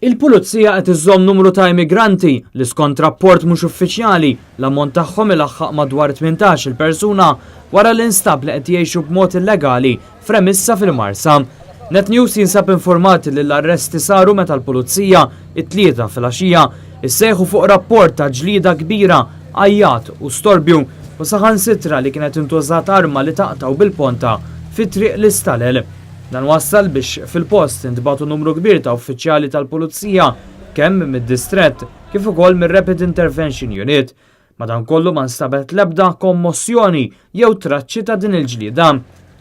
Il-pulizija qed iżżomm numru ta' immigranti li skont rapport mhux uffiċjali l-ammont tagħhom ilaħħaq madwar 18 il-persuna wara l-instab li qed jgħixu b'mod illegali f'remissa fil-Marsa. Net News jinsab informati li l-arresti saru meta l-pulizija it-tlieta fil-għaxija issejħu fuq rapport ta' ġlieda kbira, ajjat u storbju u saħansitra li kienet intużat arma li taqtaw bil-ponta fit-triq l-istalel. Dan wassal biex fil-post intbagħtu numru kbir ta' uffiċjali tal-pulizija kemm mid-distrett kif ukoll mir-Rapid Intervention Unit. Madankollu ma nstabet l-ebda kommozzjoni jew traċċi ta' din il-ġlieda.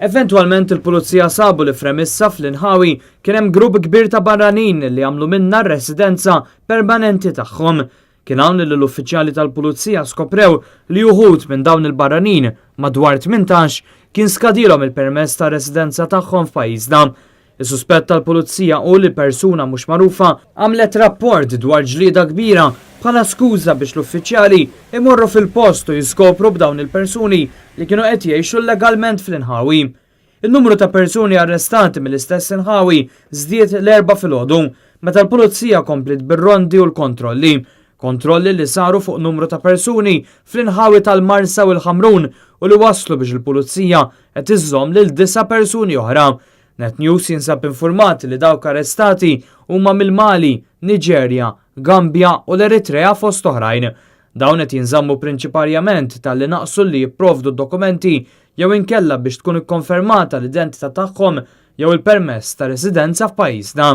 Eventwalment il-pulizija sabu li f'remissa fl-Inħawi kien hemm grupp kbir ta' barranin li għamlu minna r-residenza permanenti tagħhom. Kien hawn li l-uffiċjali tal-pulizija skoprew li uħud minn dawn il-barranin madwar 18 kien skadilhom il-permess ta' residenza tagħhom f'pajjiżna. Is-suspett tal-pulizija u li persuna mhux magħrufa għamlet rapport dwar ġlieda kbira bħala skuża biex l-uffiċjali imorru fil-post u jiskopru b'dawn il-persuni li kienu qed jgħixu legalment fl-Inħawi. Il-numru ta' persuni arrestati mill-istess Inħawi żdied l-4 filgħodu meta l-pulizija komplet bir-rondi u l-kontrolli. Kontrolli li saru fuq numru ta' persuni fl-Inħawi tal-Marsa u l-Ħamrun u li waslu biex il-pulizija qed iżżomm lil 9 persuni oħra. Net News jinsab informati li dawk arrestati huma mill-Mali, Niġerja, Gambja u l-Eritrea fost oħrajn. Dawn qed jinżammu prinċipalment tal-li naqsu li jipprovdu dokumenti jew inkella biex tkun ikkonfermata l-identità tagħhom jew il-permess ta' residenza f'pajjiżna.